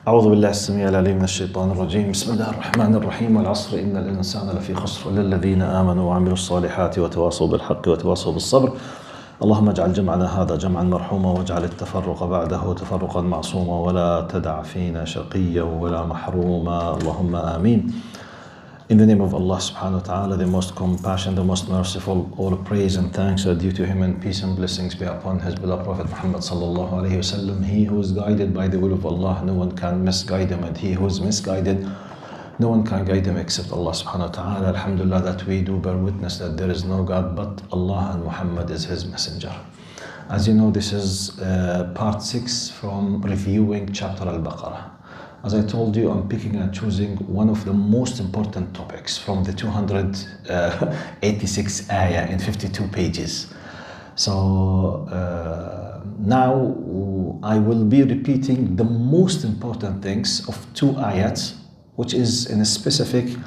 أعوذ بالله السميع العليم من الشيطان الرجيم. بسم الله الرحمن الرحيم. والعصر إن الإنسان لفي خسر إلا الذين آمنوا وعملوا الصالحات وتواصوا بالحق وتواصوا بالصبر. اللهم اجعل جمعنا هذا جمعا مرحوما واجعل التفرق بعده تفرقا معصوما ولا تدع فينا شقيا ولا محروما. اللهم آمين. In the name of Allah subhanahu wa ta'ala, the most compassionate, the most merciful, all praise and thanks are due to Him, and peace and blessings be upon His beloved Prophet Muhammad sallallahu alayhi wasallam. He who is guided by the will of Allah, no one can misguide him, and he who is misguided, no one can guide him except Allah subhanahu wa ta'ala. Alhamdulillah that we do bear witness that there is no God but Allah and Muhammad is His messenger. As you know, this is part 6 from reviewing chapter Al-Baqarah. As I told you, I'm picking and choosing one of the most important topics from the 286 ayah in 52 pages. So now I will be repeating the most important things of 2 ayats, which is in a specific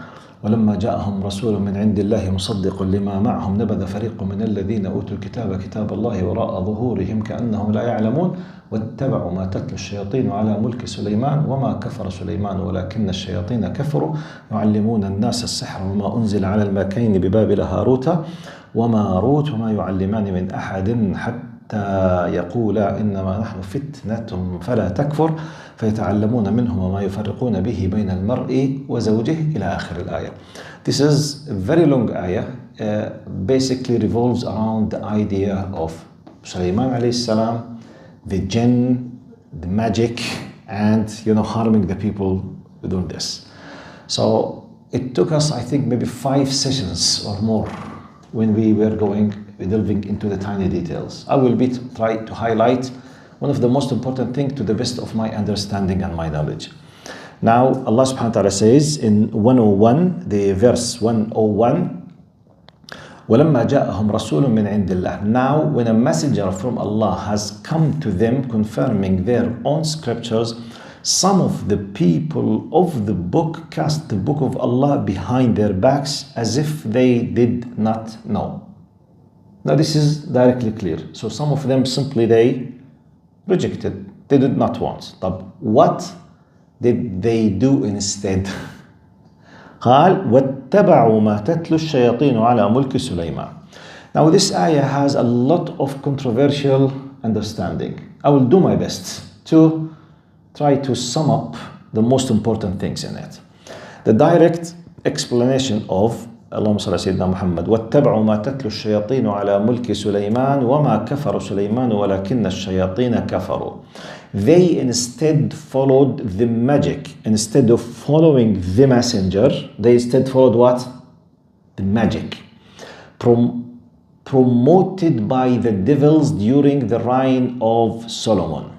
ولما جاءهم رسول من عند الله مصدق لما معهم نبذ فريق من الذين أوتوا الكتاب كتاب الله وراء ظهورهم كأنهم لا يعلمون واتبعوا ما تتلو الشياطين على ملك سليمان وما كفر سليمان ولكن الشياطين كفروا يعلمون الناس السحر وما أنزل على الملكين ببابل هاروت وماروت وما يعلمان من أحد حتى يقولا إنما نحن فتنة فلا تكفر فيتعلمون منهم ما يفرقون به بين المرء وزوجه إلى آخر الآية. This is a very long ayah. Basically revolves around the idea of Sulaiman alayhi salam, the jinn, the magic, and harming the people doing this. So it took us, I think, maybe 5 sessions or more when we were delving into the tiny details. I will try to highlight one of the most important things to the best of my understanding and my knowledge. Now Allah subhanahu wa ta'ala says in 101, the verse 101, وَلَمَّا جَاءَهُمْ رَسُولٌ مِّنْ عِنْدِ اللَّهِ. Now when a messenger from Allah has come to them confirming their own scriptures, some of the people of the book cast the book of Allah behind their backs as if they did not know. Now this is directly clear. So some of them simply they rejected, they did not want. But what did they do instead? قال واتبعوا ما تتلو الشياطين على ملك سليمان. Now this ayah has a lot of controversial understanding. I will do my best to try to sum up the most important things in it. The direct explanation of اللهم صل على سيدنا محمد واتبعوا ما تتلو الشياطين على ملك سليمان وما كفر سليمان ولكن الشياطين كفروا. They instead followed the magic. Instead of following the messenger, they instead followed what? The magic. Promoted by the devils during the reign of Solomon.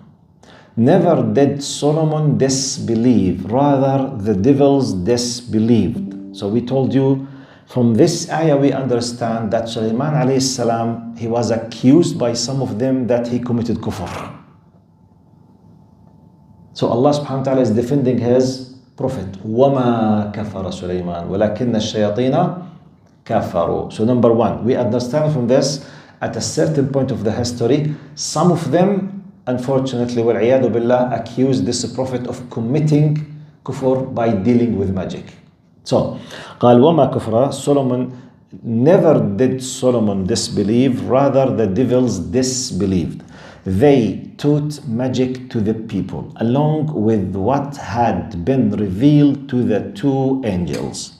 Never did Solomon disbelieve, rather the devils disbelieved. So we told you from this ayah we understand that Sulaiman alayhi salam, he was accused by some of them that he committed kufr. So Allah subhanahu wa ta'ala is defending His Prophet. وَمَا كَفَرَ سُلَيْمَانَ وَلَكِنَّ الشَّيَاطِينَ كَفَرُوا. So number 1, we understand from this, at a certain point of the history, some of them, unfortunately, وَالْعِيَاذُ بِاللَّهِ, accused this Prophet of committing kufr by dealing with magic. So, قال وما كفر Solomon, never did Solomon disbelieve, rather the devils disbelieved. They taught magic to the people along with what had been revealed to the 2 angels.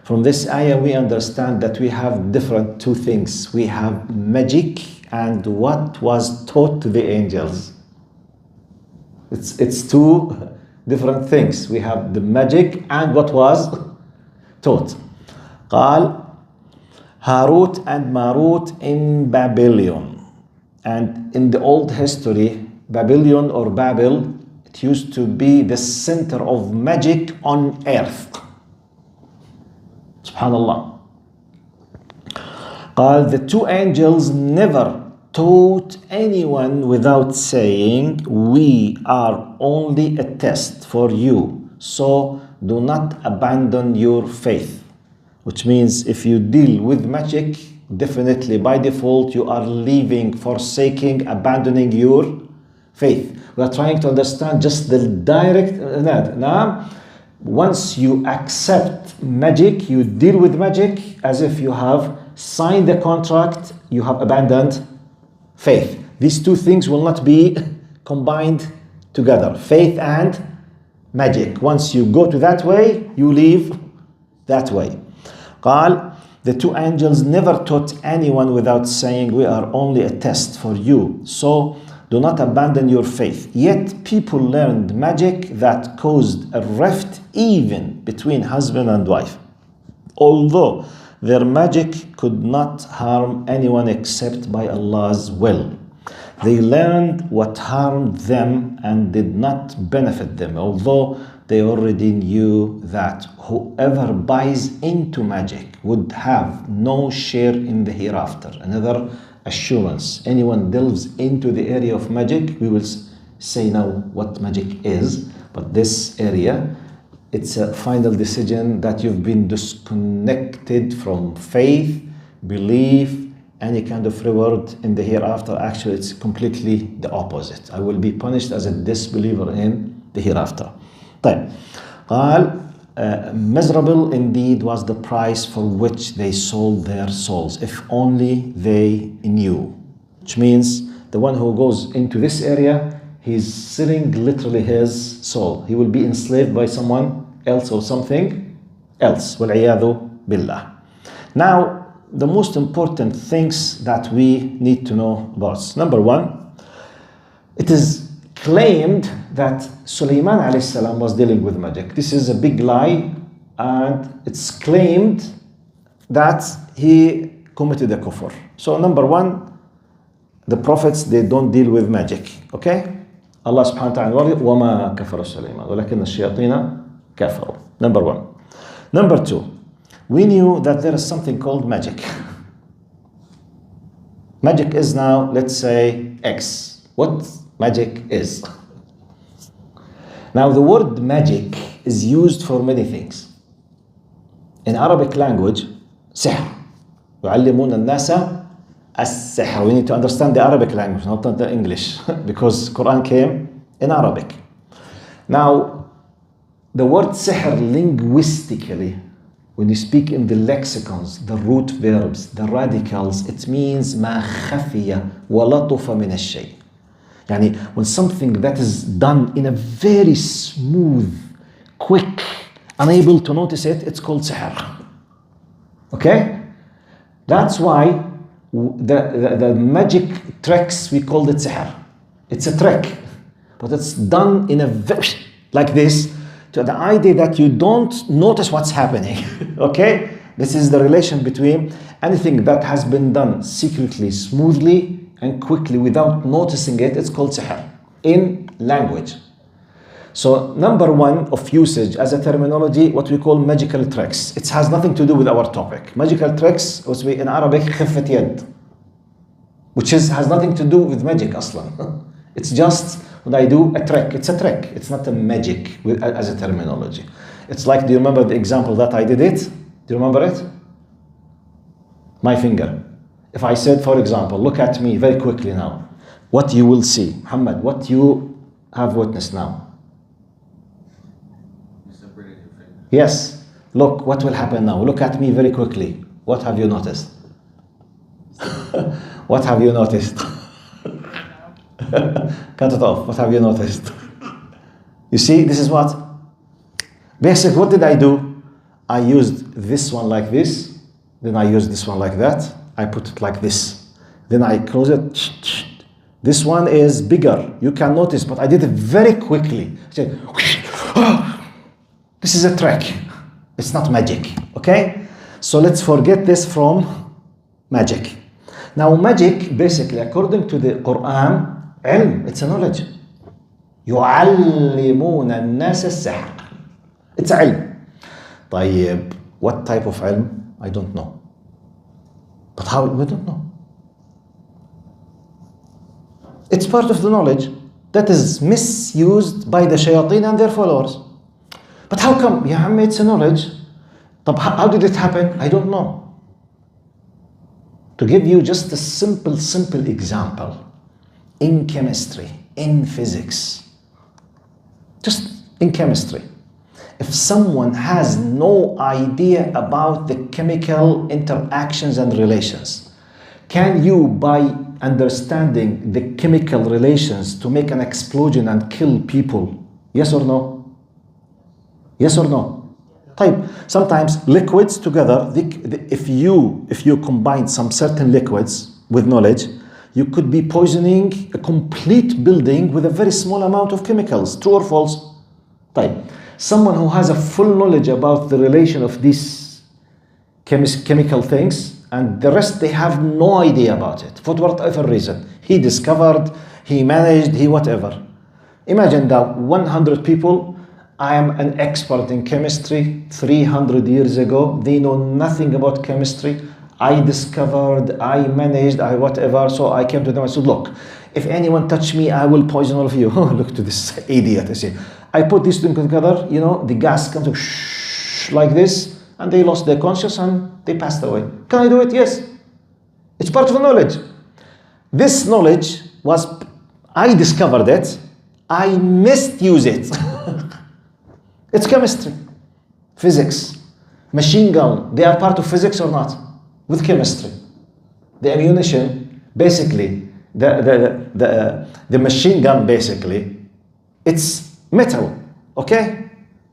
From this ayah we understand that we have different 2 things. We have magic and what was taught to the angels. It's 2 different things. We have the magic and what was taught. قال Harut and Marut in Babylon. And in the old history, Babylon or Babel, it used to be the center of magic on earth. Subhanallah. قال the 2 angels never taught anyone without saying, we are only a test for you, so do not abandon your faith. Which means if you deal with magic, definitely by default you are leaving, forsaking, abandoning your faith. We are trying to understand just the direct. Now, once you accept magic, you deal with magic as if you have signed the contract, you have abandoned faith. These two things will not be combined together. Faith and magic. Once you go to that way, you leave that way. قال, the two angels never taught anyone without saying, we are only a test for you. So do not abandon your faith. Yet people learned magic that caused a rift even between husband and wife. Although their magic could not harm anyone except by Allah's will. They learned what harmed them and did not benefit them, although they already knew that whoever buys into magic would have no share in the hereafter. Another assurance. Anyone delves into the area of magic, we will say now what magic is, but this area, it's a final decision that you've been disconnected from faith, belief, any kind of reward in the hereafter. Actually, it's completely the opposite. I will be punished as a disbeliever in the hereafter. طيب. قال, miserable indeed was the price for which they sold their souls, if only they knew. Which means the one who goes into this area, he's selling literally his soul. He will be enslaved by someone else or something else. وَالْعِيَاذُ بِاللَّهِ. Now, the most important things that we need to know about. Number one, it is claimed that Sulaiman alayhi salam was dealing with magic. This is a big lie, and it's claimed that he committed a kufr. So number one, the prophets, they don't deal with magic. Okay? Allah subhanahu wa ta'ala, وَمَا كَفَرَ سُلَيْمَانَ وَلَكِنَّ الشَّيَاطِينَ كَفَرُوا. Number one. Number two, we knew that there is something called magic. Magic is now, let's say, X. What magic is? Now, the word magic is used for many things. In Arabic language, sihr. يعلمون الناس السحر. We need to understand the Arabic language, not the English, because Quran came in Arabic. Now, the word sihr linguistically, when you speak in the lexicons, the root verbs, the radicals, it means ما خفي ولطف من الشيء. يعني when something that is done in a very smooth, quick, unable to notice it, it's called sihr. Okay? That's why the magic tricks, we called it sihr. It's a trick, but it's done in a very, like this, to the idea that you don't notice what's happening. Okay? This is the relation between anything that has been done secretly, smoothly, and quickly without noticing it. It's called sihr in language. So number one of usage as a terminology, what we call magical tricks. It has nothing to do with our topic. Magical tricks, which we in Arabic خفة يد, which has nothing to do with magic أصلا. It's just when I do a trick. It's a trick. It's not a magic as a terminology. It's like, do you remember the example that I did it? Do you remember it? My finger. If I said, for example, look at me very quickly now, what you will see, Muhammad, what you have witnessed now. You separated your finger. Yes. Look, what will happen now? Look at me very quickly. What have you noticed? What have you noticed? Cut it off. What have you noticed? You see, this is what? Basic, what did I do? I used this one like this, then I used this one like that. I put it like this. Then I close it. This one is bigger. You can notice, but I did it very quickly. This is a trick. It's not magic. Okay? So let's forget this from magic. Now, magic, basically, according to the Quran, علم, it's a knowledge. يعلمون الناس السحر. It's a علم. طيب, what type of علم? I don't know. But how? We don't know. It's part of the knowledge that is misused by the shayateen and their followers. But how come? Ya Ammi, it's a knowledge. But how did it happen? I don't know. To give you just a simple example, in chemistry, in physics, just in chemistry. If someone has no idea about the chemical interactions and relations, can you, by understanding the chemical relations, to make an explosion and kill people? Yes or no? Yes or no? Type. Sometimes liquids together, if you combine some certain liquids with knowledge, you could be poisoning a complete building with a very small amount of chemicals. True or false? Type. Someone who has a full knowledge about the relation of these chemical things, and the rest they have no idea about it, for whatever reason. He discovered, he managed, he whatever. Imagine that 100 people, I am an expert in chemistry 300 years ago, they know nothing about chemistry. I discovered, I managed, I whatever, so I came to them and said, look, if anyone touch me, I will poison all of you. Oh, look to this idiot, I say. I put these things together, you know, the gas comes like this, and they lost their conscience and they passed away. Can I do it? Yes. It's part of the knowledge. This knowledge was, I discovered it, I misuse it. It's chemistry, physics, machine gun, they are part of physics or not? With chemistry. The ammunition, basically, the machine gun, basically, it's metal, okay?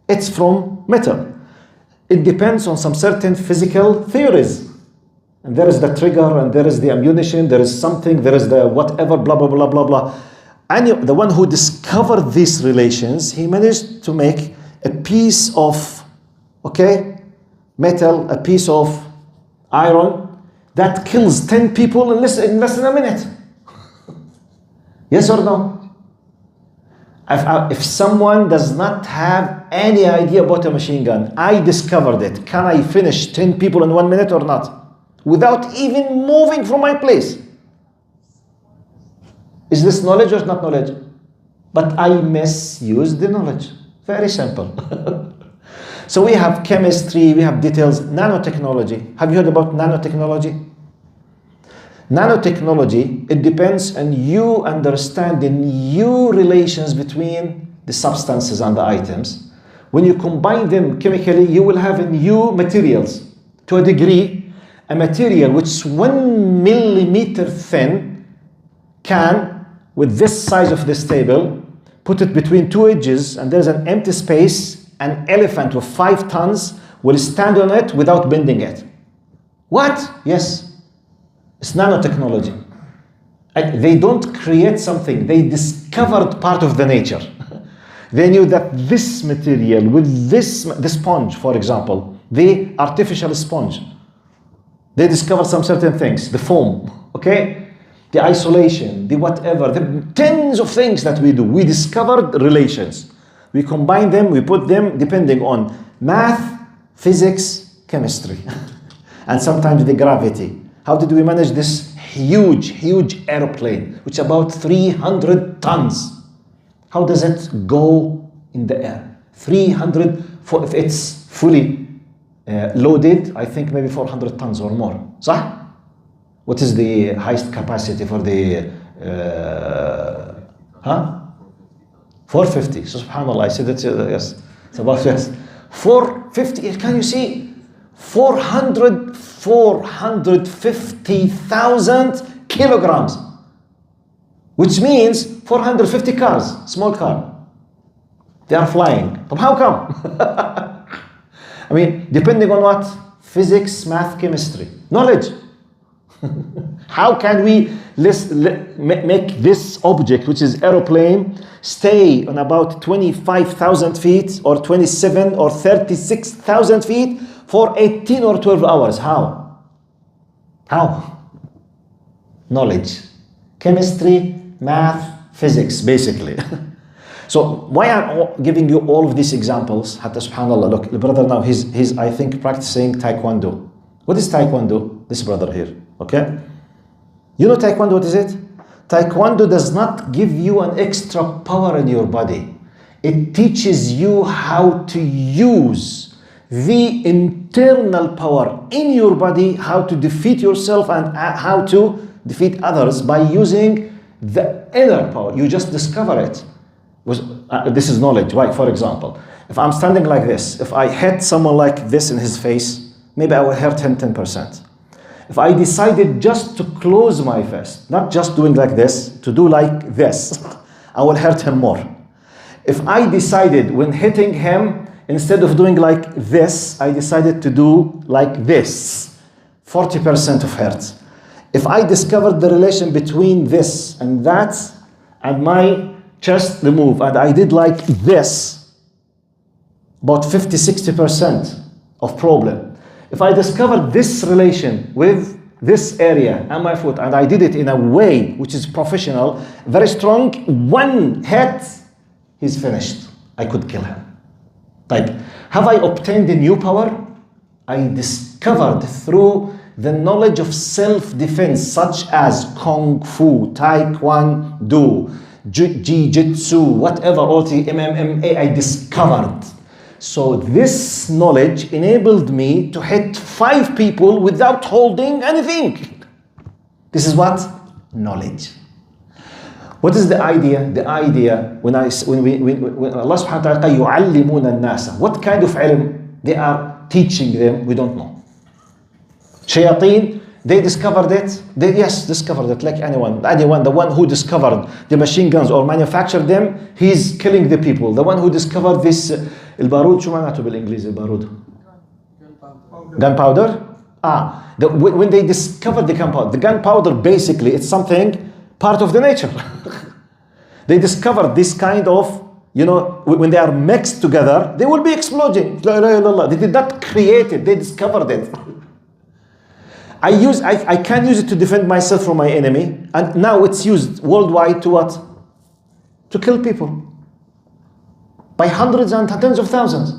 It's from metal. It depends on some certain physical theories. And there is the trigger, and there is the ammunition, there is something, there is the whatever, blah, blah, blah, blah, blah. And the one who discovered these relations, he managed to make a piece of, okay, metal, a piece of iron that kills 10 people in less than a minute. Yes or no? If someone does not have any idea about a machine gun, I discovered it, can I finish 10 people in 1 minute or not? Without even moving from my place. Is this knowledge or not knowledge? But I misuse the knowledge. Very simple. So we have chemistry, we have details, nanotechnology. Have you heard about nanotechnology? Nanotechnology, it depends on you understanding new relations between the substances and the items. When you combine them chemically, you will have new materials. To a degree, a material which is 1 millimeter thin can, with this size of this table, put it between two edges and there's an empty space, an elephant of 5 tons will stand on it without bending it. What? Yes. It's nanotechnology. And they don't create something, they discovered part of the nature. They knew that this material with the sponge, for example, the artificial sponge, they discovered some certain things, the foam, okay? The isolation, the whatever, the tens of things that we do. We discovered relations. We combine them, we put them depending on math, physics, chemistry, and sometimes the gravity. How did we manage this huge airplane, which is about 300 tons? How does it go in the air? 300, if it's fully loaded, I think maybe 400 tons or more. صح? What is the highest capacity for the 450. So subhanallah, I said that, yes. It's about, yes. 450, can you see? 450,000 kilograms. Which means 450 cars, small car. They are flying. But how come? I mean, depending on what? Physics, math, chemistry. Knowledge. How can we make this object, which is aeroplane, stay on about 25,000 feet or 27 or 36,000 feet for 18 or 12 hours? How? How? Knowledge. Chemistry, math, physics, basically. So why I'm giving you all of these examples? Hatta subhanallah, look, the brother now, he's I think practicing taekwondo. What is taekwondo? This brother here, okay? You know taekwondo, what is it? Taekwondo does not give you an extra power in your body. It teaches you how to use the internal power in your body, how to defeat yourself and how to defeat others by using The inner power, you just discover it. This is knowledge. Why? For example, if I'm standing like this, if I hit someone like this in his face, maybe I will hurt him 10%. If I decided just to close my fist, not just doing like this, to do like this, I will hurt him more. If I decided when hitting him, instead of doing like this, I decided to do like this, 40% of hurt. If I discovered the relation between this and that, and my chest remove, and I did like this, about 50-60% of problem. If I discovered this relation with this area and my foot, and I did it in a way which is professional, very strong, one hit, he's finished. I could kill him. Type. Have I obtained a new power? I discovered through the knowledge of self-defense, such as Kung Fu, Taekwondo, Jiu-Jitsu, whatever, all the MMA, I discovered. So this knowledge enabled me to hit 5 people without holding anything. This is what? Knowledge. What is the idea? The idea, when Allah subhanahu wa ta'ala يُعَلِّمُونَ النَّاسَ, what kind of ilm they are teaching them, we don't know. Shayateen, they discovered it. They, yes, discovered it like anyone. The one who discovered the machine guns or manufactured them, he's killing the people. The one who discovered this, البارود, شو معناته بالإنجليزي البارود? Gunpowder? When they discovered the gunpowder, basically it's something part of the nature. They discovered this kind of, when they are mixed together, they will be exploding. They did not create it, they discovered it. I can use it to defend myself from my enemy, and now it's used worldwide to what? To kill people. By hundreds and tens of thousands.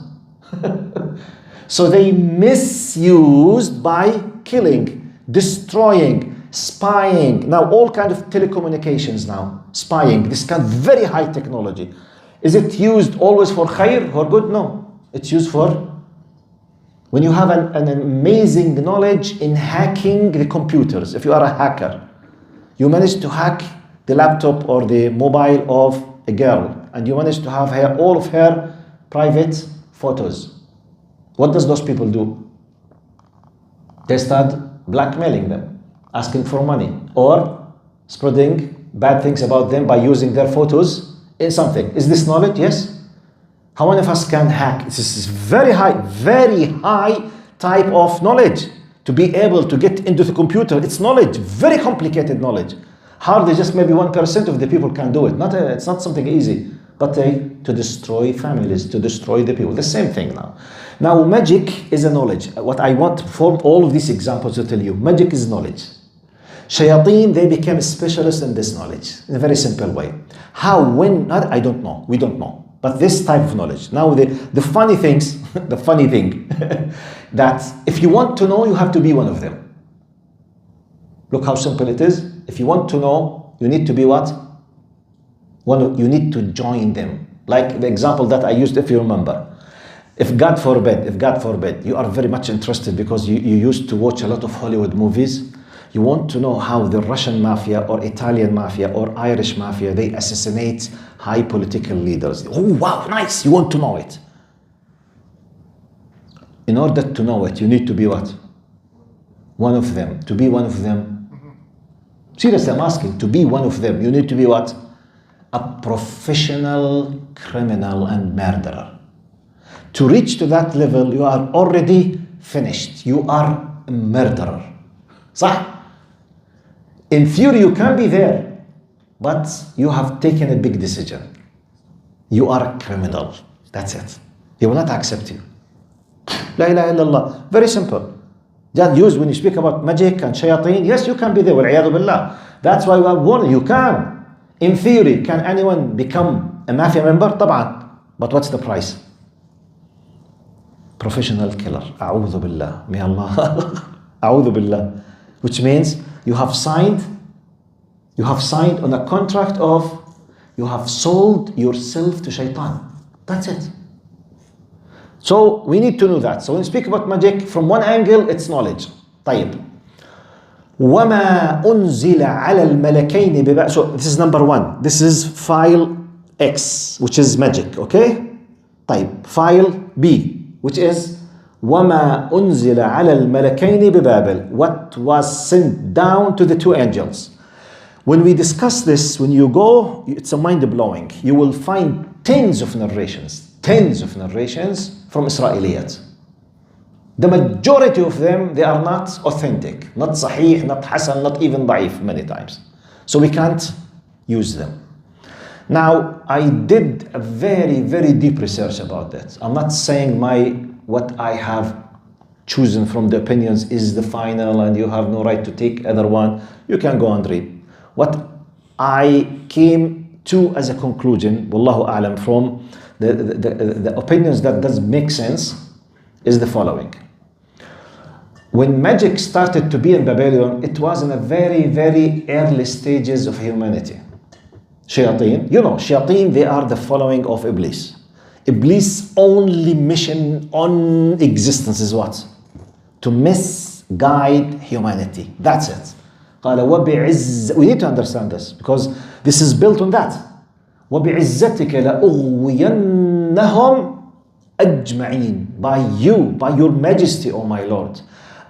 So they misused by killing, destroying, spying. Now all kind of telecommunications now, spying, this kind of very high technology. Is it used always for khair, for good? No. It's used for when you have an amazing knowledge in hacking the computers. If you are a hacker, you manage to hack the laptop or the mobile of a girl, and you manage to have all of her private photos. What does those people do? They start blackmailing them, asking for money, or spreading bad things about them by using their photos in something. Is this knowledge? Yes. How many of us can hack? This is very high type of knowledge. To be able to get into the computer, it's knowledge, very complicated knowledge. Hardly just maybe 1% of the people can do it. It's not something easy, but to destroy families, to destroy the people. The same thing now. Now magic is a knowledge. What I want from all of these examples to tell you, magic is knowledge. Shayateen, they became specialists in this knowledge in a very simple way. How, when, I don't know. We don't know. But this type of knowledge. Now the funny things, the funny thing, that if you want to know, you have to be one of them. Look how simple it is. If you want to know, you need to be what? You need to join them. Like the example that I used, if you remember. If God forbid, you are very much interested because you used to watch a lot of Hollywood movies. You want to know how the Russian mafia or Italian mafia or Irish mafia, they assassinate high political leaders. Oh, wow, nice. You want to know it. In order to know it, you need to be what? One of them. To be one of them. Seriously, I'm asking. To be one of them, you need to be what? A professional criminal and murderer. To reach to that level, you are already finished. You are a murderer. صح? In theory, you can be there, but you have taken a big decision. You are a criminal. That's it. He will not accept you. La ilaha illallah. Very simple. Just use when you speak about magic and shayateen. Yes, you can be there. Wal-'iyadhu billah. That's why we are warning you. Can. In theory, can anyone become a mafia member? طبعا. But what's the price? Professional killer. A'udhu billah. May Allah. A'udhu billah. Which means you have signed on a contract of, you have sold yourself to shaitan. That's it. So we need to know that. So when we speak about magic, from one angle, it's knowledge. طيب. وَمَا أُنزِلَ عَلَى الْمَلَكَيْنِ بِبَابِلَ. So this is number one. This is file X, which is magic, okay? طيب, file B, which is وَمَا أُنزِلَ عَلَى الْمَلَكَيْنِ بِبَابِلَ. What was sent down to the two angels. When we discuss this, when you go, it's a mind-blowing. You will find tens of narrations from Israeliyat. The majority of them, they are not authentic, not sahih, not hasan, not even da'if many times. So we can't use them. Now, I did a very, very deep research about that. I'm not saying what I have chosen from the opinions is the final and you have no right to take other one. You can go and read. What I came to as a conclusion, wallahu a'lam, from the opinions that does make sense is the following. When magic started to be in Babylon, it was in a very, very early stages of humanity. Shayateen, you know, shayateen, they are the following of Iblis. Iblis' only mission on existence is what? To misguide humanity. That's it. قال وبعز. We need to understand this because this is built on that. وبعزتك لأغوينهم أجمعين. By you, by your majesty, O my Lord,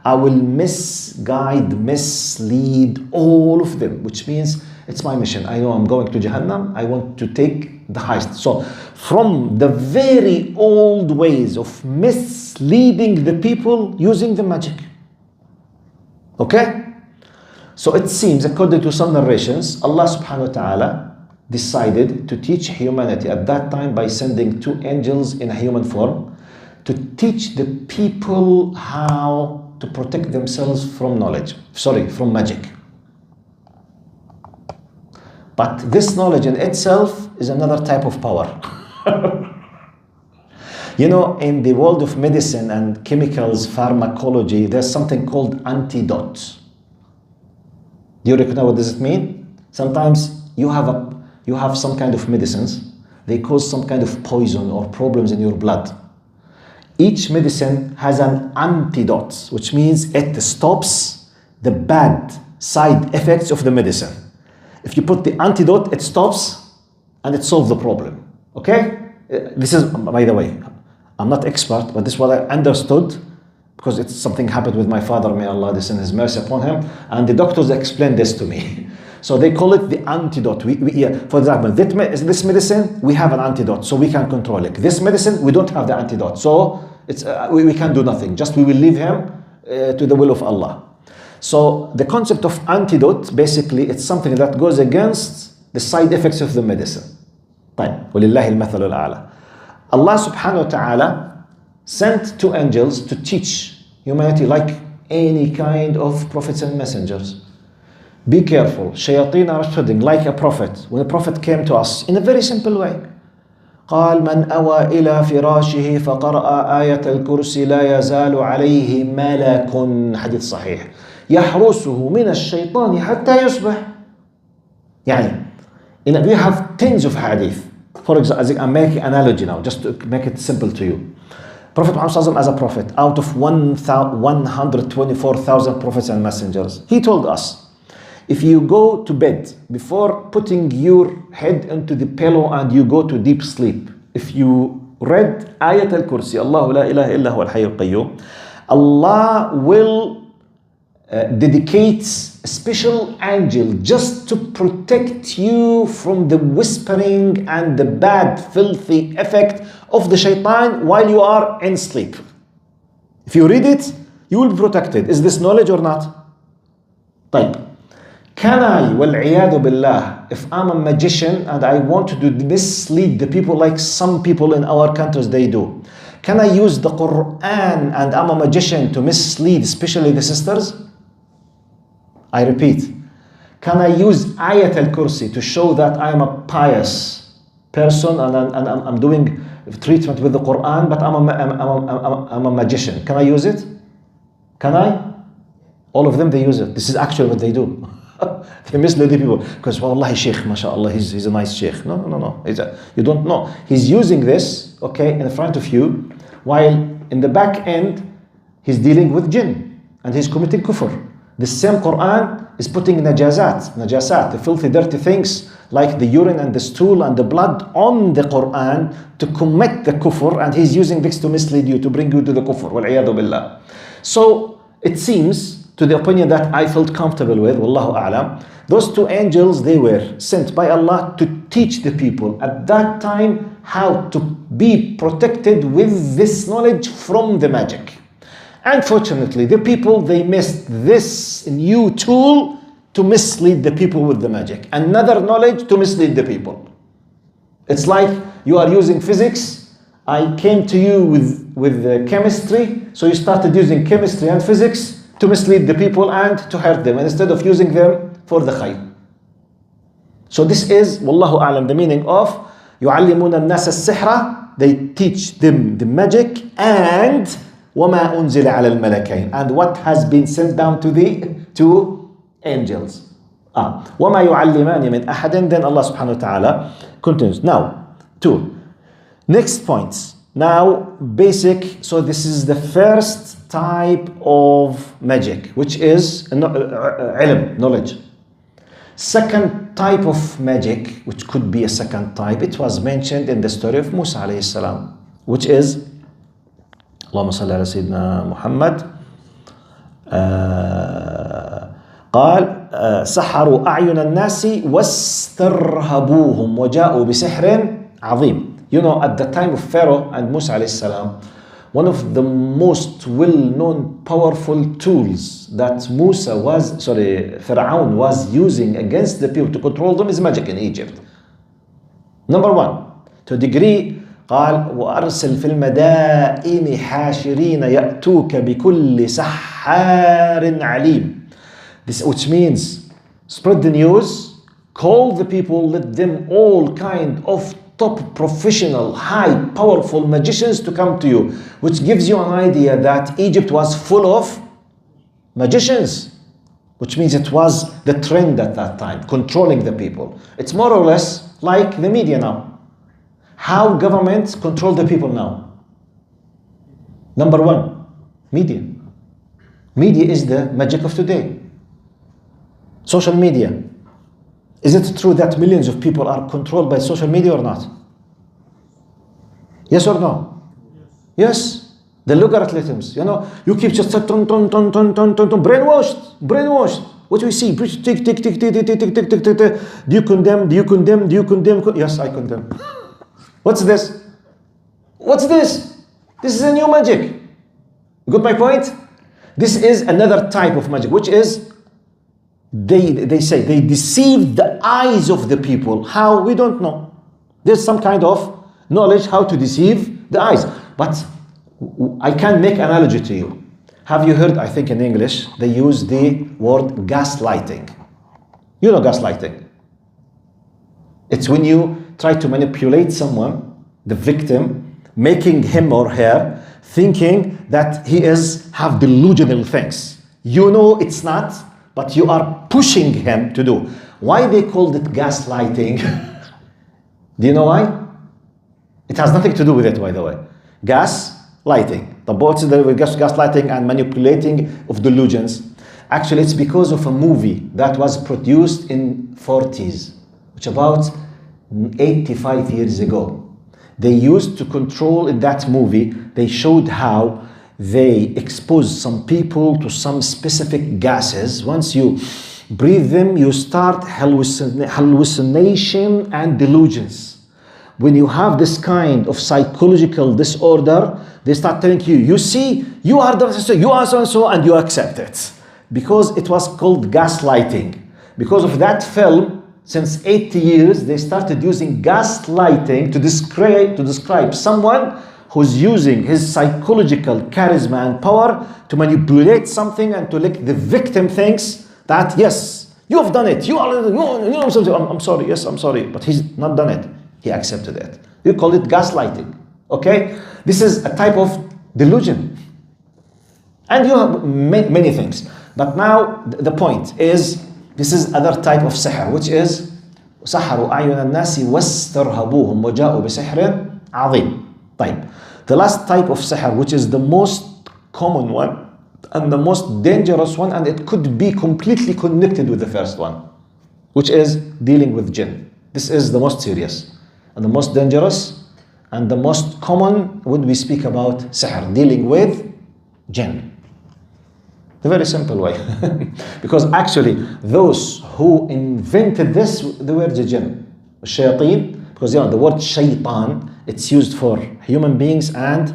I will misguide, mislead all of them, which means it's my mission. I know I'm going to Jahannam. I want to take the highest. So from the very old ways of misleading the people using the magic. Okay? So it seems, according to some narrations, Allah subhanahu wa ta'ala decided to teach humanity at that time by sending two angels in a human form to teach the people how to protect themselves from from magic. But this knowledge in itself is another type of power. You know, in the world of medicine and chemicals, pharmacology, there's something called antidote. Do you recognize what does it mean? Sometimes you have some kind of medicines, they cause some kind of poison or problems in your blood. Each medicine has an antidote, which means it stops the bad side effects of the medicine. If you put the antidote, it stops and it solves the problem. Okay? This is, by the way, I'm not expert, but this is what I understood because it's something happened with my father, may Allah descend His mercy upon him, and the doctors explained this to me. So they call it the antidote. For example, this medicine, we have an antidote, so we can control it. This medicine, we don't have the antidote, so we can do nothing. Just we will leave him to the will of Allah. So the concept of antidote, basically, it's something that goes against the side effects of the medicine. طيب, وَلِلَّهِ الْمَثَلُ الْأَعْلَى. Allah subhanahu wa ta'ala sent two angels to teach humanity like any kind of prophets and messengers. Be careful, shayateen are spreading like a prophet. When a prophet came to us in a very simple way, قال من أوى إلى فراشه فقرأ آية الكرسي لا يزال عليه ملك. حديث صحيح. يحرسه من الشيطان حتى يصبح. يعني, we have tens of hadith. For example, I'm making an analogy now, just to make it simple to you. Prophet Muhammad as a prophet, out of 124,000 prophets and messengers, he told us, if you go to bed, before putting your head into the pillow and you go to deep sleep, if you read Ayat al-Kursi, Allah la ilaha illa huwa al-hayy al-qayyum, Allah will dedicate a special angel just to protect you from the whispering and the bad, filthy effect of the shaitan while you are in sleep. If you read it, you will be protected. Is this knowledge or not? طيب. Can I, وَالْعِيَاذُ بِاللَّهِ, if I'm a magician and I want to mislead the people like some people in our countries they do, can I use the Quran and I'm a magician to mislead especially the sisters? I repeat, can I use Ayat al-Kursi to show that I'm a pious person and I'm doing treatment with the Quran, but I'm a magician? Can I use it? Can I? All of them, they use it. This is actually what they do. They mislead the people because, wallahi, Sheikh, mashallah, he's a nice Sheikh. No. You don't know. He's using this, okay, in front of you, while in the back end, he's dealing with jinn and he's committing kufr. The same Quran is putting najasat, the filthy, dirty things like the urine and the stool and the blood on the Quran to commit the kufr, and he's using this to mislead you, to bring you to the kufr. Wal-'iyadhu billah. So it seems, to the opinion that I felt comfortable with, wallahu a'lam, those two angels, they were sent by Allah to teach the people at that time how to be protected with this knowledge from the magic. Unfortunately, the people, they missed this new tool to mislead the people with the magic. Another knowledge to mislead the people. It's like you are using physics. I came to you with chemistry, so you started using chemistry and physics to mislead the people and to hurt them, instead of using them for the khayr. So this is, wallahu a'lam, the meaning of يُعَلِّمُونَ النَّاسَ السِّحْرَ. They teach them the magic, and وَمَا أُنزِلَ عَلَى الْمَلَكَيْنِ, and what has been sent down to the two angels. وَمَا يُعَلِّمَانِ مِنْ أَحَدٍ. Then Allah subhanahu wa ta'ala continues. Now, next points. Now, basic. So this is the first type of magic, which is ilm, knowledge. Second type of magic, which could be a second type, it was mentioned in the story of Musa alayhi salam, which is اللهم صل على سيدنا محمد. قال سحروا أعين الناس واسترهبوهم وجاءوا بسحر عظيم. You know, at the time of Pharaoh and Musa alayhi salam, one of the most well-known powerful tools that Pharaoh was using against the people to control them is magic in Egypt. Number one, to a degree, قال وأرسل في المدائن حاشرين يأتوك بكل سحار عليم. This, which means, spread the news, call the people, let them all kind of top professional, high, powerful magicians to come to you, which gives you an idea that Egypt was full of magicians, which means it was the trend at that time, controlling the people. It's more or less like the media now. How governments control the people now? Number one, media. Media is the magic of today. Social media. Is it true that millions of people are controlled by social media or not? Yes or no? Yes. The logarithms, you know, you keep just brainwashed. What do we see? Tick, tick, tick, tick, tick, tick, tick, tick, tick. Do you condemn? Do you condemn? Do you condemn? Yes, I condemn. What's this? What's this? This is a new magic. You got my point? This is another type of magic, which is they say they deceive the eyes of the people. How? We don't know. There's some kind of knowledge how to deceive the eyes. But I can make an analogy to you. Have you heard, I think in English, they use the word gaslighting. You know gaslighting. It's when you try to manipulate someone, the victim, making him or her thinking that he have delusional things. You know it's not, but you are pushing him to do. Why they called it gaslighting? Do you know why? It has nothing to do with it, by the way. Gaslighting. The both is gaslighting and manipulating of delusions. Actually, it's because of a movie that was produced in 40s, which about 85 years ago. They used to control in that movie, they showed how they exposed some people to some specific gases. Once you breathe them, you start hallucination and delusions. When you have this kind of psychological disorder, they start telling you, you see, you are so, you are so and so, and you accept it. Because it was called gaslighting. Because of that film, since 80 years, they started using gaslighting to describe someone who's using his psychological charisma and power to manipulate something and to let the victim thinks that, yes, you have done it. I'm sorry, yes, I'm sorry. But he's not done it. He accepted it. You call it gaslighting. Okay? This is a type of delusion. And you have many things. But now the point is, this is other type of sihr, which is سحروا أعين الناس واسترهبوهم وجاءوا بسحر عظيم. طيب. The last type of sihr, which is the most common one, and the most dangerous one, and it could be completely connected with the first one, which is dealing with jinn. This is the most serious and the most dangerous and the most common when we speak about sihr, dealing with jinn. The very simple way. Because actually those who invented this, they were the jinn, shayateen, because the word shaytan, it's used for human beings and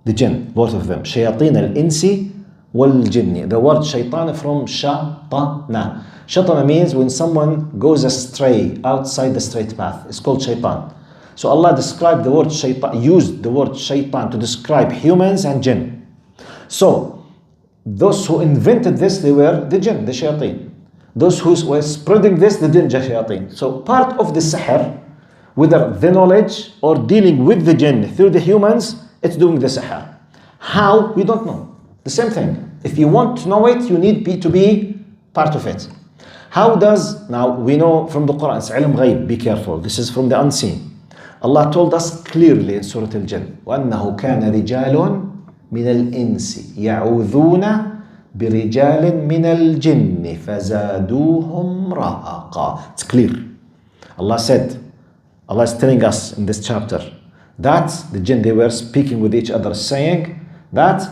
the jinn, both of them. Shayateen al-insi wal-jinni. The word shaytan from shatana. Shatana means when someone goes astray outside the straight path. It's called shaytan. So Allah described the word shaytan, used the word shaytan to describe humans and jinn. So those who invented this, they were the jinn, the shayateen. Those who were spreading this, the jinn, the shayateen. So part of the sihr, whether the knowledge or dealing with the jinn through the humans, it's doing the sihr. How? We don't know. The same thing. If you want to know it, you need to be part of it. How does, now we know from the Quran, it's ilm ghaib, be careful. This is from the unseen. Allah told us clearly in Surah Al-Jinn, وَأَنَّهُ كَانَ رِجَالٌ من الإنس يعوذون برجال من الجن فزادوهم رهقا. It's clear. Allah said, Allah is telling us in this chapter that the jinn, they were speaking with each other, saying that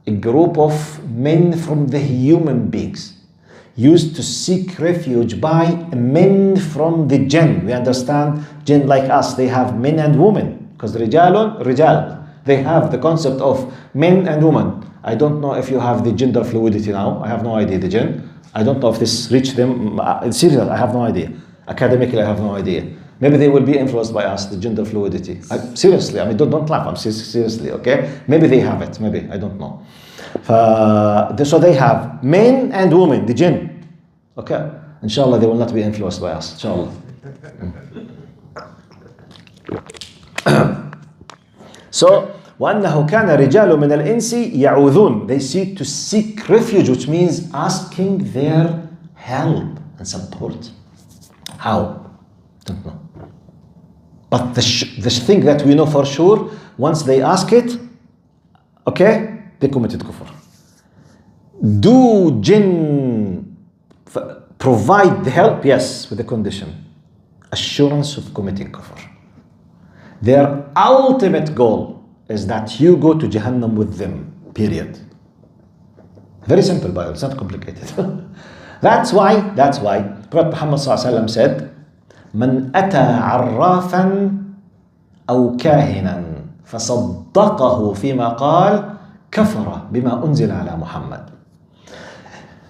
a group of men from the human beings used to seek refuge by men from the jinn. We understand jinn like us, they have men and women, because rijalun, rijal. They have the concept of men and women. I don't know if you have the gender fluidity now. I have no idea, the jinn. I don't know if this reached them. Seriously, I have no idea. Academically, I have no idea. Maybe they will be influenced by us, the gender fluidity. Seriously, I mean, don't laugh. I'm seriously, okay? Maybe they have it. Maybe, I don't know. So they have men and women, the jinn. Okay? Inshallah, they will not be influenced by us. Inshallah. So, وَأَنَّهُ كَانَ رِجَالٌ مِنَ الْإِنسِ يَعُوذُونَ. They seek to seek refuge, which means asking their help and support. How? Don't know. But the thing that we know for sure, once they ask it, okay, they committed kufr. Do jinn provide the help? Yes, with a condition. Assurance of committing kufr. Their ultimate goal is that you go to Jahannam with them, period. Very simple Bible, it's not complicated. That's why Prophet Muhammad ﷺ said, من أتى عرافا أو كاهنا فصدقه فيما قال كفر بما أنزل على محمد.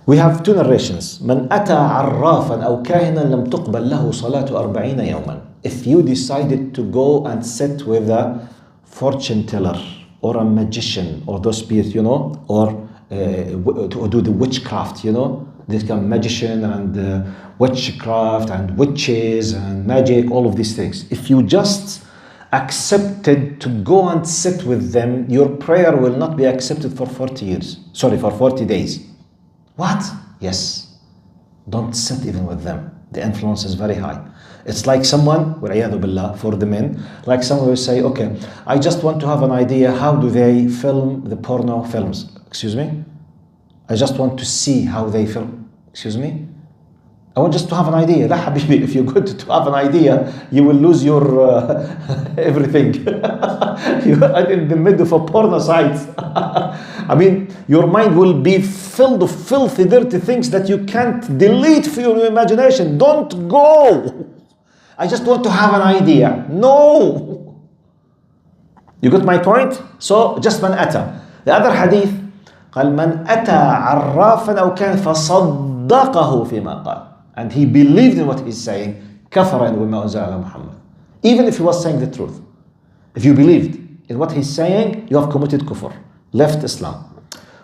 We have two narrations. من أتى عرافا أو كاهنا لم تقبل له صلاة 40 يوما. If you decided to go and sit with a fortune teller or a magician or those spirits, or to do the witchcraft, they become magician and witchcraft and witches and magic, all of these things. If you just accepted to go and sit with them, your prayer will not be accepted for 40 days. What? Yes. Don't sit even with them. The influence is very high. It's like someone, وَالْعِيَاذُ بِاللَّهِ, for the men, like someone will say, okay, I just want to have an idea, how do they film the porno films? Excuse me? I just want to see how they film. Excuse me? I want just to have an idea. La habibi, if you're good to have an idea, you will lose your everything. You're in the middle of a porno site. I mean, your mind will be filled of filthy, dirty things that you can't delete from your imagination. Don't go. I just want to have an idea. No. You got my point? So, just man ata. The other hadith, قال من أتى عرافا أو كان فصدقه فيما قال. And he believed in what he's saying. كفر بما أنزل على محمد. Even if he was saying the truth. If you believed in what he's saying, you have committed kufr. Left Islam.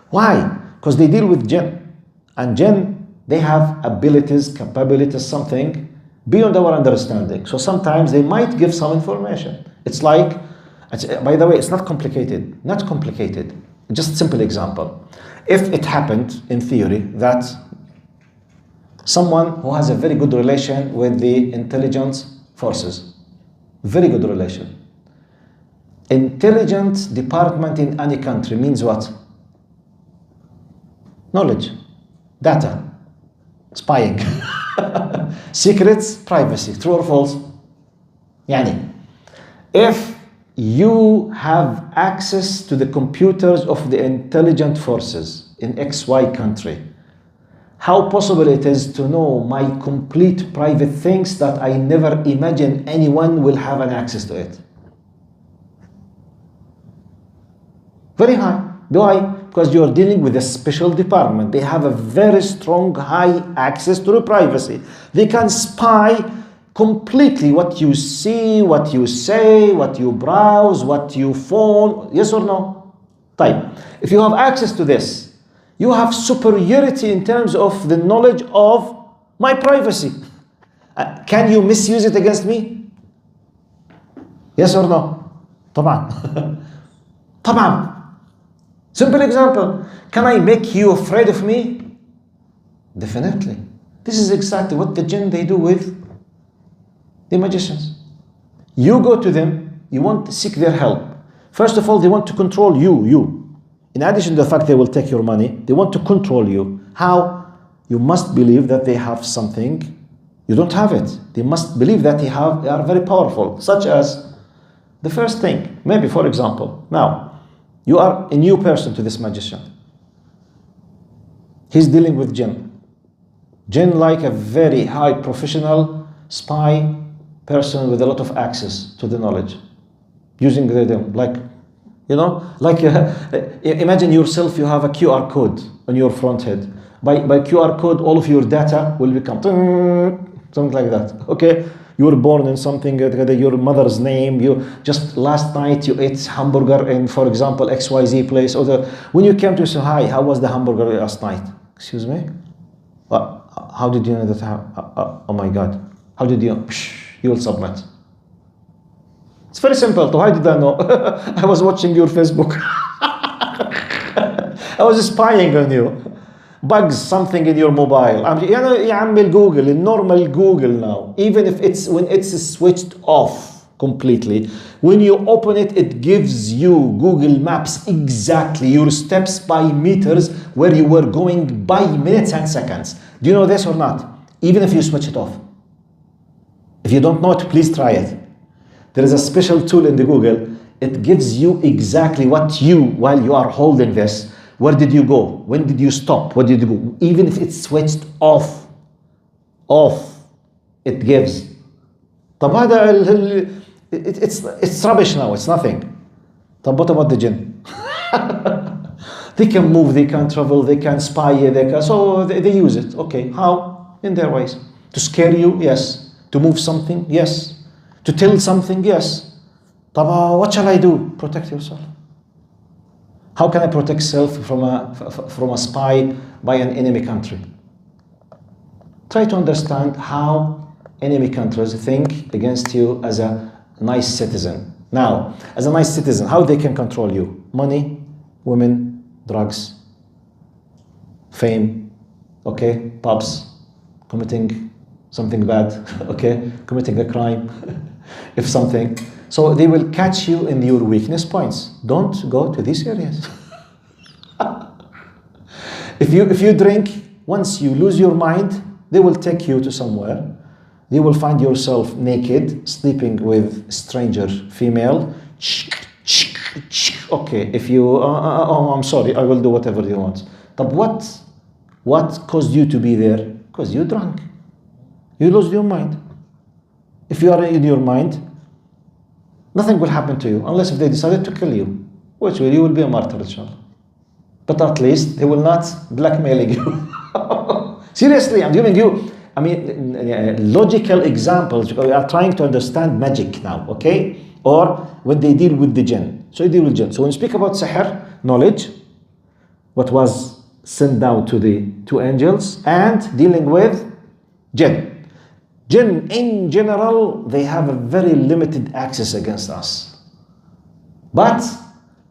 Why? Because they deal with jinn. And jinn, they have abilities, capabilities, something beyond our understanding. So sometimes they might give some information. It's like, by the way, it's not complicated. Not complicated. Just simple example. If it happened in theory that someone who has a very good relation with the intelligence forces, very good relation. Intelligence department in any country means what? knowledge, data, spying, secrets, privacy. True or false? Yani, if you have access to the computers of the intelligent forces in XY country, how possible it is to know my complete private things that I never imagine anyone will have an access to it? Very high. Why? Because you are dealing with a special department. They have a very strong, high access to the privacy. They can spy completely what you see, what you say, what you browse, what you phone. Yes or no? طيب. If you have access to this, you have superiority in terms of the knowledge of my privacy. Can you misuse it against me? Yes or no? طبعا. طبعا. Simple example. Can I make you afraid of me? Definitely. This is exactly what the jinn they do with the magicians. You go to them, you want to seek their help. First of all, they want to control you. In addition to the fact they will take your money, they want to control you. How? You must believe that they have something. You don't have it. They must believe that they are very powerful. Such as the first thing, maybe for example, now, you are a new person to this magician. He's dealing with jinn. Jinn like a very high professional spy person with a lot of access to the knowledge. Using them like, you know, like imagine yourself, you have a QR code on your front head. By QR code, all of your data will become something like that, okay? You were born in something, your mother's name, you just last night you ate hamburger in, for example, XYZ place. Or when you came to say, hi, how was the hamburger last night? Excuse me? How did you know that? Oh my God. How did you know? You will submit. It's very simple. So how did I know? I was watching your Facebook. I was spying on you. Bugs something in your mobile. يعمل Google, normal Google now. Even if when it's switched off completely, when you open it, it gives you Google Maps exactly your steps by meters where you were going by minutes and seconds. Do you know this or not? Even if you switch it off. If you don't know it, please try it. There is a special tool in the Google. It gives you exactly what while you are holding this, where did you go? When did you stop? What did you go? Even if it's switched off, it gives. طب هذا it's rubbish now, it's nothing. طب what about the jinn? They can move, they can travel, they can spy, so they use it. Okay, how? In their ways. To scare you, yes. To move something, yes. To tell something, yes. طب what shall I do? Protect yourself. How can I protect self from a spy by an enemy country? Try to understand how enemy countries think against you as a nice citizen. Now, as a nice citizen, how they can control you? Money, women, drugs, fame, okay, pubs, committing something bad, okay, committing a crime, if something. So they will catch you in your weakness points. Don't go to these areas. If you drink, once you lose your mind, they will take you to somewhere. You will find yourself naked, sleeping with stranger female. Okay, if you, I'm sorry, I will do whatever you want. But what caused you to be there? Because you drank. You lost your mind. If you are in your mind, nothing will happen to you unless if they decided to kill you, which you will be a martyr, inshallah. But at least they will not blackmailing you. Seriously, I'm giving you, logical examples. We are trying to understand magic now, okay? Or when they deal with the jinn. So you deal with jinn. So when you speak about sihr, knowledge, what was sent down to the two angels, and dealing with jinn. Jinn, in general, they have a very limited access against us. But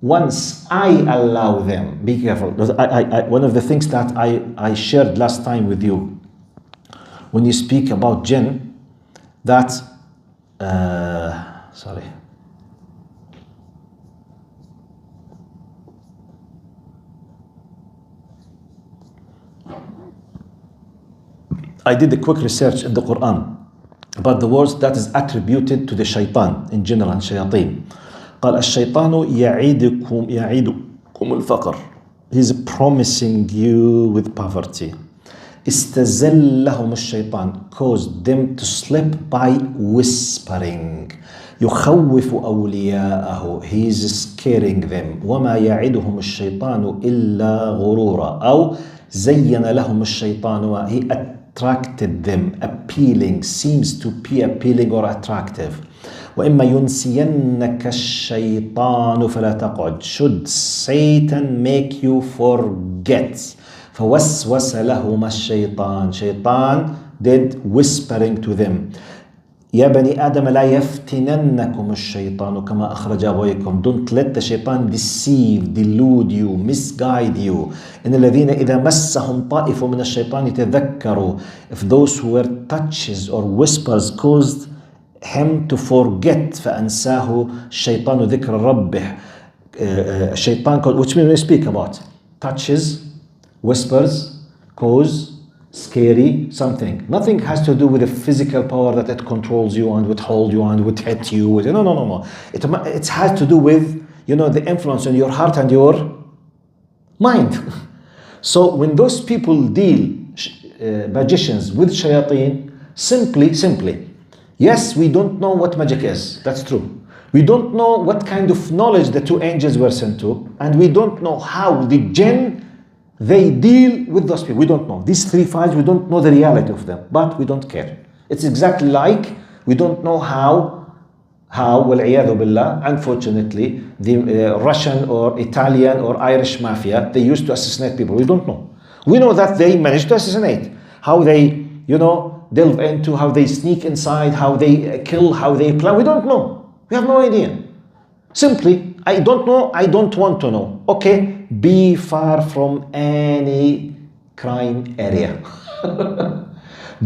once I allow them, be careful. One of the things that I shared last time with you, when you speak about jinn, that, sorry. I did a quick research in the Quran about the words that is attributed to the shaitan in general and shayateen. قال الشيطان يعيدكم الفقر. He's promising you with poverty. استزلهم الشيطان, caused them to slip by whispering. يخوف أولياءه, he is scaring them. وما يعدهم الشيطان إلا غرورا. أو زين لهم الشيطان, he attracted them, appealing, seems to be appealing or attractive. وإما ينسينك الشيطان فلا تقعد. Should Satan make you forget? فوسوس لهما الشيطان. Shaitan did whispering to them. يا بني آدم لا يفتننكم الشيطان كما أخرج أبويكم. Don't let the shaitan deceive, delude you, misguide you. إن الذين إذا مسهم طائف من الشيطان يتذكروا. If those who were touches or whispers caused him to forget, فأنساه الشيطان ذكر ربه. Shaitan, which means we speak about touches, whispers, cause, scary, something. Nothing has to do with the physical power that it controls you and would hold you and would hit you. No. It has to do with, the influence on your heart and your mind. So when those people deal, magicians, with shayateen, simply, yes, we don't know what magic is. That's true. We don't know what kind of knowledge the two angels were sent to, and we don't know how the jinn, they deal with those people. We don't know. These three files, we don't know the reality of them, but we don't care. It's exactly like we don't know how وَالْعِيَاذُ بِاللَّهِ, unfortunately, the Russian or Italian or Irish mafia, they used to assassinate people. We don't know. We know that they managed to assassinate. How they, delve into, how they sneak inside, how they kill, how they plan. We don't know. We have no idea. Simply, I don't know, I don't want to know. Okay, be far from any crime area.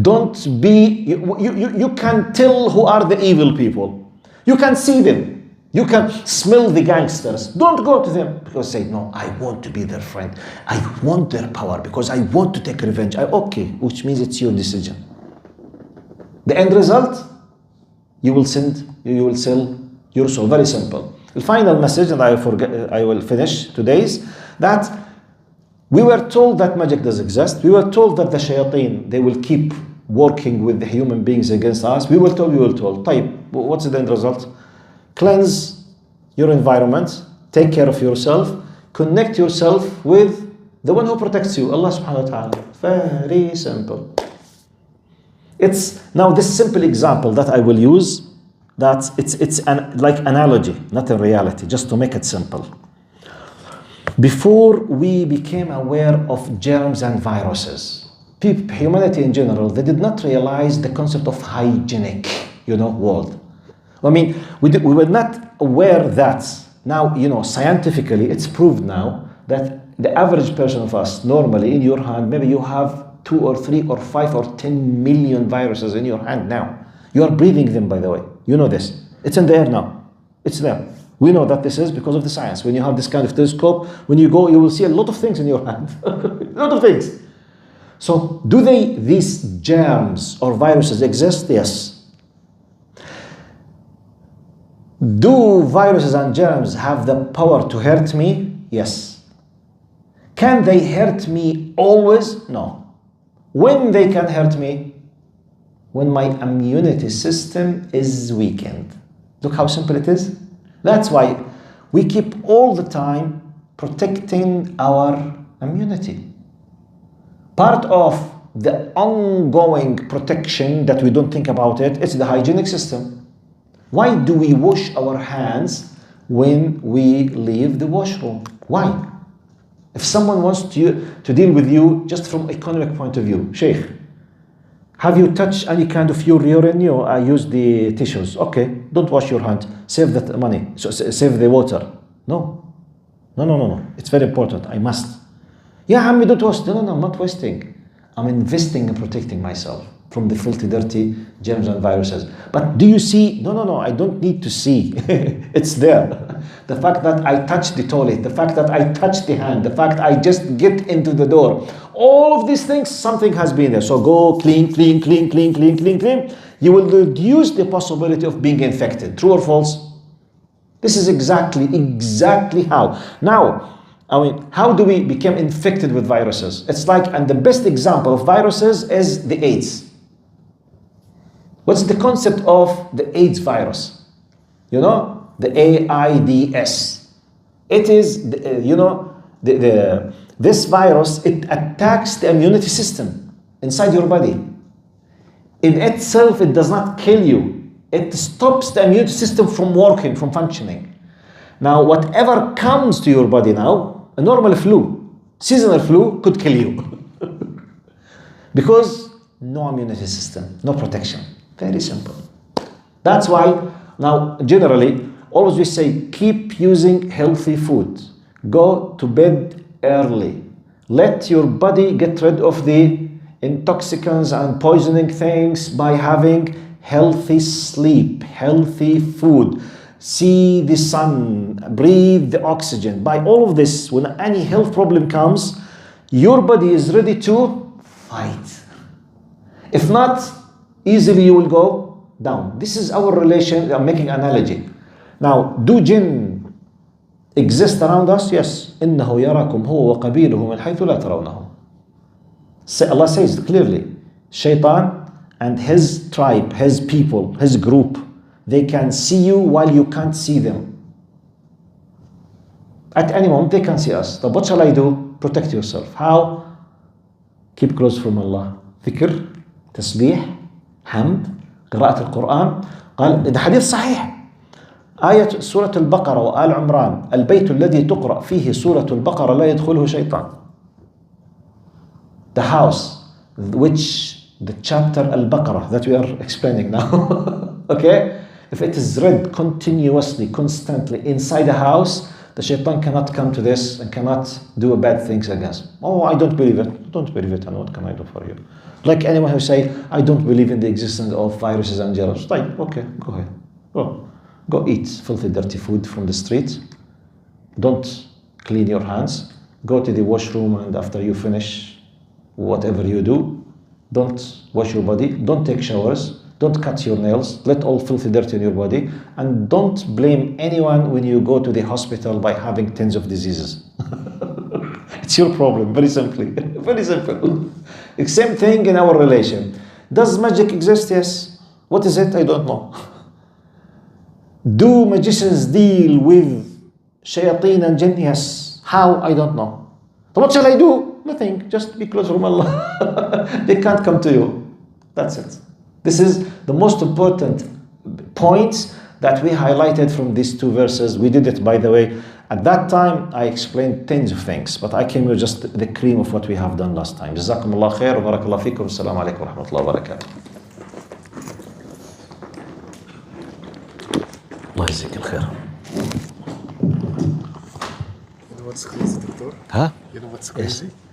Don't be, you can tell who are the evil people. You can see them. You can smell the gangsters. Don't go to them because say, no, I want to be their friend. I want their power because I want to take revenge. Okay, which means it's your decision. The end result, you will sell your soul. Very simple. The final message, and I will finish today's, that we were told that magic does exist. We were told that the shayateen, they will keep working with the human beings against us. We were told. طيب, what's the end result? Cleanse your environment, take care of yourself, connect yourself with the one who protects you, Allah subhanahu wa ta'ala. Very simple. It's now this simple example that I will use, that it's like analogy, not a reality, just to make it simple. Before we became aware of germs and viruses, humanity in general, they did not realize the concept of hygienic, world. I mean, we were not aware that now, scientifically, it's proved now that the average person of us, normally in your hand, maybe you have 2 or 3 or 5 or 10 million viruses in your hand now. You are breathing them, by the way. You know this. It's in the air now. It's there. We know that this is because of the science. When you have this kind of telescope, when you go, you will see a lot of things in your hand. A lot of things. So, do these germs or viruses exist? Yes. Do viruses and germs have the power to hurt me? Yes. Can they hurt me always? No. When they can hurt me? When my immunity system is weakened. Look how simple it is. That's why we keep all the time protecting our immunity. Part of the ongoing protection that we don't think about it's the hygienic system. Why do we wash our hands when we leave the washroom? Why? If someone wants to deal with you just from economic point of view, Sheikh, have you touched any kind of urine? I use the tissues. Okay, don't wash your hand. Save that money. So save the water. No. It's very important. I must. Yeah, Hamid, don't waste. No, I'm not wasting. I'm investing in protecting myself from the filthy, dirty germs and viruses. But do you see? No, I don't need to see. It's there. The fact that I touch the toilet, the fact that I touch the hand, the fact I just get into the door, all of these things, something has been there. So go clean, clean, clean, clean, clean, clean, clean. You will reduce the possibility of being infected. True or false? This is exactly how. Now, I mean, how do we become infected with viruses? It's like, and the best example of viruses is the AIDS. What's the concept of the AIDS virus? You know, the AIDS. It is, this virus, it attacks the immunity system inside your body. In itself, it does not kill you. It stops the immune system from working, from functioning. Now, whatever comes to your body now, a normal flu, seasonal flu could kill you. Because no immunity system, no protection. Very simple. That's why now, generally, always we say, keep using healthy food. Go to bed early. Let your body get rid of the intoxicants and poisoning things by having healthy sleep, healthy food, see the sun, breathe the oxygen. By all of this, when any health problem comes, your body is ready to fight. If not, easily you will go down. This is our relation. I'm making an analogy. Now, do jinn exist around us? Yes. إِنَّهُ يَرَاكُمْ هُوَ وَقَبِيلُهُ مِنْ حَيْثُ لَا تَرَوْنَهُمْ. Allah says clearly, Shaitan and his tribe, his people, his group, they can see you while you can't see them. At any moment, they can see us. So what shall I do? Protect yourself. How? Keep close from Allah. Dhikr, tasbih, hamd, قراءة القرآن. قال ده حديث صحيح. آية سورة البقرة وآل عمران البيت الذي تقرأ فيه سورة البقرة لا يدخله شيطان. The house which the chapter Al-Baqarah that we are explaining now, okay? If it is read continuously, constantly inside a house, the shaitan cannot come to this and cannot do bad things against. Oh, I don't believe it. Don't believe it, and what can I do for you? Like anyone who say, I don't believe in the existence of viruses and germs. Like, okay, go ahead. Go eat filthy, dirty food from the street. Don't clean your hands. Go to the washroom, and after you finish whatever you do, don't wash your body, don't take showers, don't cut your nails, let all filthy dirt in your body, and don't blame anyone when you go to the hospital by having tens of diseases. It's your problem, very simply. Very simple. Same thing in our relation. Does magic exist? Yes. What is it? I don't know. Do magicians deal with shayateen and jinn? Yes. How? I don't know. So what shall I do? Nothing. Just be close from Allah. They can't come to you. That's it. This is the most important points that we highlighted from these two verses. We did it, by the way. At that time, I explained tens of things, but I came with just the cream of what we have done last time. جزاكم الله خير وبارك الله فيكم. السلام عليكم ورحمة الله وبركاته. الله يجزيك الخير. You know what's crazy, Doctor? Huh? You know what's crazy? Yes.